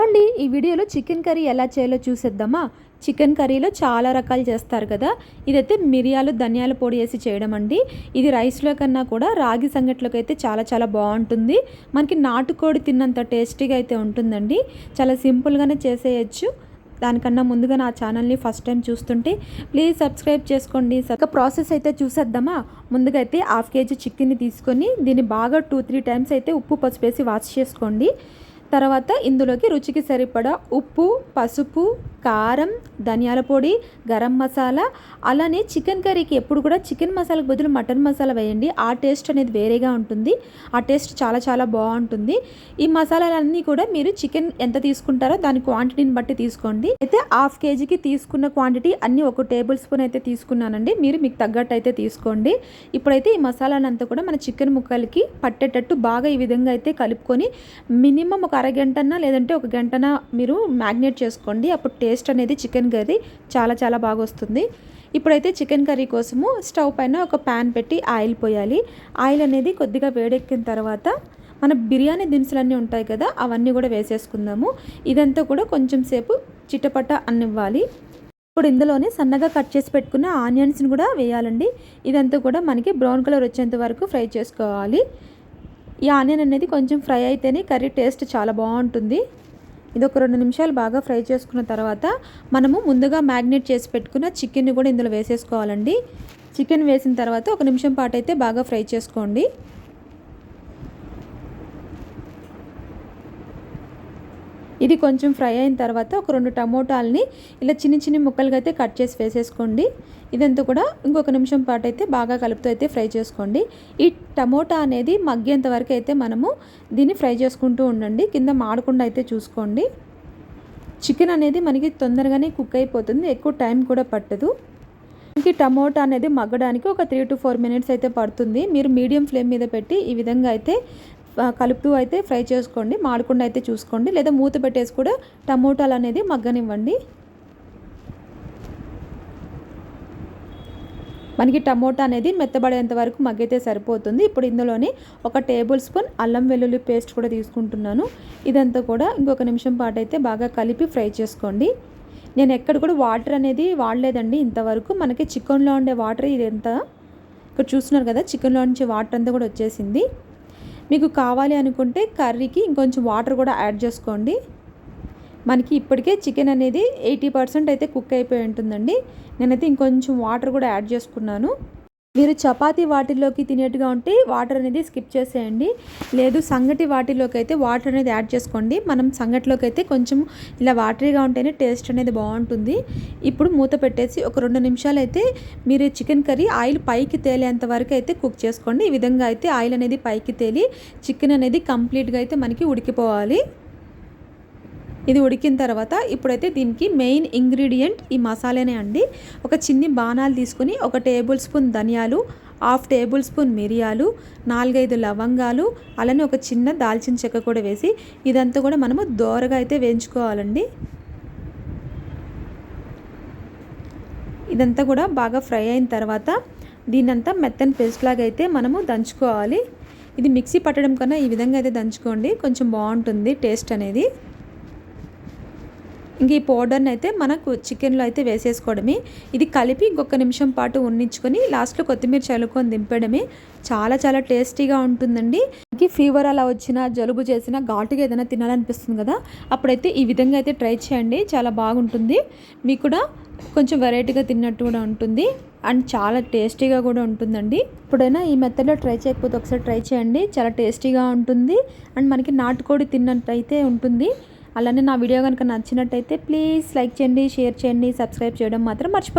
Hello అండి, ఈ వీడియోలో చికెన్ కర్రీ ఎలా చేయాలో చూసేద్దామా. చికెన్ కర్రీలో చాలా రకాలు చేస్తారు కదా. ఇదైతే మిరియాలు ధనియాల పొడి వేసి చేయడం అండి. ఇది రైస్లో కన్నా కూడా రాగి సంగట్లోకి అయితే చాలా చాలా బాగుంటుంది. మనకి నాటుకోడి తిన్నంత టేస్టీగా అయితే ఉంటుందండి. చాలా సింపుల్గానే చేసేయచ్చు. దానికన్నా ముందుగా నా ఛానల్ని ఫస్ట్ టైం చూస్తుంటే ప్లీజ్ సబ్స్క్రైబ్ చేసుకోండి. ప్రాసెస్ అయితే చూసేద్దామా. ముందుగా అయితే హాఫ్ కేజీ చికెన్ని తీసుకొని దీన్ని బాగా 2-3 టైమ్స్ అయితే ఉప్పు పసుపు వేసి వాష్ చేసుకోండి. తర్వాత ఇందులోకి రుచికి సరిపడా ఉప్పు, పసుపు, కారం, ధనియాల పొడి, గరం మసాలా, అలానే చికెన్ కర్రీకి ఎప్పుడు కూడా చికెన్ మసాలాకు బదులు మటన్ మసాలా వేయండి. ఆ టేస్ట్ అనేది వేరేగా ఉంటుంది. ఆ టేస్ట్ చాలా చాలా బాగుంటుంది. ఈ మసాలాలన్నీ కూడా మీరు చికెన్ ఎంత తీసుకుంటారో దాని క్వాంటిటీని బట్టి తీసుకోండి. అయితే హాఫ్ కేజీకి తీసుకున్న క్వాంటిటీ అన్నీ 1 టేబుల్ స్పూన్ అయితే తీసుకున్నానండి. మీరు మీకు తగ్గట్టు అయితే తీసుకోండి. ఇప్పుడైతే ఈ మసాలానంతా కూడా మన చికెన్ ముక్కలకి పట్టేటట్టు బాగా ఈ విధంగా అయితే కలుపుకొని మినిమం ఒక అరగంటన లేదంటే 1 గంటన మీరు మ్యాగ్నేట్ చేసుకోండి. అప్పుడు టేస్ట్ అనేది చికెన్ కర్రీ చాలా చాలా బాగా వస్తుంది. ఇప్పుడైతే చికెన్ కర్రీ కోసము స్టవ్ పైన ఒక ప్యాన్ పెట్టి ఆయిల్ పోయాలి. ఆయిల్ అనేది కొద్దిగా వేడెక్కిన తర్వాత మన బిర్యానీ దినుసులన్నీ ఉంటాయి కదా, అవన్నీ కూడా వేసేసుకుందాము. ఇదంతా కూడా కొంచెం సేపు చిట్టపట్ట అన్నివ్వాలి. ఇప్పుడు ఇందులోనే సన్నగా కట్ చేసి పెట్టుకున్న ఆనియన్స్ని కూడా వేయాలండి. ఇదంతా కూడా మనకి బ్రౌన్ కలర్ వచ్చేంత వరకు ఫ్రై చేసుకోవాలి. ఈ ఆనియన్ అనేది కొంచెం ఫ్రై అయితేనే కర్రీ టేస్ట్ చాలా బాగుంటుంది. ఇది ఒక 2 నిమిషాలు బాగా ఫ్రై చేసుకున్న తర్వాత మనము ముందుగా మ్యాగ్నేట్ చేసి పెట్టుకున్న చికెన్ని కూడా ఇందులో వేసేసుకోవాలండి. చికెన్ వేసిన తర్వాత 1 నిమిషం పాటు అయితే బాగా ఫ్రై చేసుకోండి. ఇది కొంచెం ఫ్రై అయిన తర్వాత ఒక 2 టమోటాలని ఇలా చిన్న చిన్న ముక్కలుగా అయితే కట్ చేసి వేసేసుకోండి. ఇదంతా కూడా ఇంకొక నిమిషం పాటు అయితే బాగా కలుపుతూ అయితే ఫ్రై చేసుకోండి. ఈ టమోటా అనేది మగ్గేంత వరకు అయితే మనము దీన్ని ఫ్రై చేసుకుంటూ ఉండండి. కింద మాడకుండా అయితే చూసుకోండి. చికెన్ అనేది మనకి తొందరగానే కుక్ అయిపోతుంది, ఎక్కువ టైం కూడా పట్టదు. ఇంక టమోటా అనేది మగ్గడానికి ఒక 3-4 మినిట్స్ అయితే పడుతుంది. మీరు మీడియం ఫ్లేమ్ మీద పెట్టి ఈ విధంగా అయితే కలుపుతూ అయితే ఫ్రై చేసుకోండి. మాడకుండా అయితే చూసుకోండి, లేదా మూత పెట్టేసి కూడా టమోటాలు అనేది మగ్గనివ్వండి. మనకి టమోటా అనేది మెత్తబడేంత వరకు మగ్గితే సరిపోతుంది. ఇప్పుడు ఇందులోని 1 టేబుల్ స్పూన్ అల్లం వెల్లుల్లి పేస్ట్ కూడా తీసుకుంటున్నాను. ఇదంతా కూడా ఇంకొక నిమిషం పాటు అయితే బాగా కలిపి ఫ్రై చేసుకోండి. నేను ఎక్కడ కూడా వాటర్ అనేది వాడలేదండి ఇంతవరకు. మనకి చికెన్లో ఉండే వాటర్ ఇదంతా ఇక్కడ చూస్తున్నారు కదా, చికెన్లో నుంచి వాటర్ అంతా కూడా వచ్చేసింది. మీకు కావాలి అనుకుంటే కర్రీకి ఇంకొంచెం వాటర్ కూడా యాడ్ చేసుకోండి. మనకి ఇప్పటికే చికెన్ అనేది 80% అయితే కుక్ అయిపోయి ఉంటుందండి. నేనైతే ఇంకొంచెం వాటర్ కూడా యాడ్ చేసుకున్నాను. మీరు చపాతీ వాటిల్లోకి తినేట్టుగా ఉంటే వాటర్ అనేది స్కిప్ చేసేయండి. లేదు సంగటి వాటిలోకి అయితే వాటర్ అనేది యాడ్ చేసుకోండి. మనం సంగటిలోకి అయితే కొంచెం ఇలా వాటరీగా ఉంటేనే టేస్ట్ అనేది బాగుంటుంది. ఇప్పుడు మూత పెట్టేసి ఒక 2 నిమిషాలు అయితే మీరు చికెన్ కర్రీ ఆయిల్ పైకి తేలేంత వరకు అయితే కుక్ చేసుకోండి. ఈ విధంగా అయితే ఆయిల్ అనేది పైకి తేలి చికెన్ అనేది కంప్లీట్గా అయితే మనకి ఉడికిపోవాలి. ఇది ఉడికిన తర్వాత ఇప్పుడైతే దీనికి మెయిన్ ఇంగ్రీడియంట్ ఈ మసాలానే అండి. ఒక చిన్ని బాణాలు తీసుకుని 1 టేబుల్ స్పూన్ ధనియాలు, 1/2 టేబుల్ స్పూన్ మిరియాలు, 4-5 లవంగాలు, అలానే ఒక చిన్న దాల్చిన చెక్క కూడా వేసి ఇదంతా కూడా మనము దోరగా అయితే వేయించుకోవాలండి. ఇదంతా కూడా బాగా ఫ్రై అయిన తర్వాత దీన్నంతా మెత్తని పేస్ట్ లాగా అయితే మనము దంచుకోవాలి. ఇది మిక్సీ పట్టడం కన్నా ఈ విధంగా అయితే దంచుకోండి, కొంచెం బాగుంటుంది టేస్ట్ అనేది. ఇంక ఈ పౌడర్ని అయితే మనకు చికెన్లో అయితే వేసేసుకోవడమే. ఇది కలిపి ఇంకొక నిమిషం పాటు ఉన్నించుకొని లాస్ట్లో కొత్తిమీర చల్లుకొని దింపడమే. చాలా చాలా టేస్టీగా ఉంటుందండి. మనకి ఫీవర్ అలా వచ్చినా, జలుబు చేసినా, ఘాటుగా ఏదైనా తినాలనిపిస్తుంది కదా, అప్పుడైతే ఈ విధంగా అయితే ట్రై చేయండి. చాలా బాగుంటుంది. మీకు కూడా కొంచెం వెరైటీగా తిన్నట్టు కూడా ఉంటుంది అండ్ చాలా టేస్టీగా కూడా ఉంటుందండి. ఇప్పుడైనా ఈ మెథడ్లో ట్రై చేయకపోతే ఒకసారి ట్రై చేయండి. చాలా టేస్టీగా ఉంటుంది అండ్ మనకి నాటుకోడి తిన్నట్టు అయితే ఉంటుంది. అలానే నా వీడియో కనుక నచ్చినట్టయితే ప్లీజ్ లైక్ చేయండి, షేర్ చేయండి, సబ్స్క్రైబ్ చేయడం మాత్రం మర్చిపోకండి.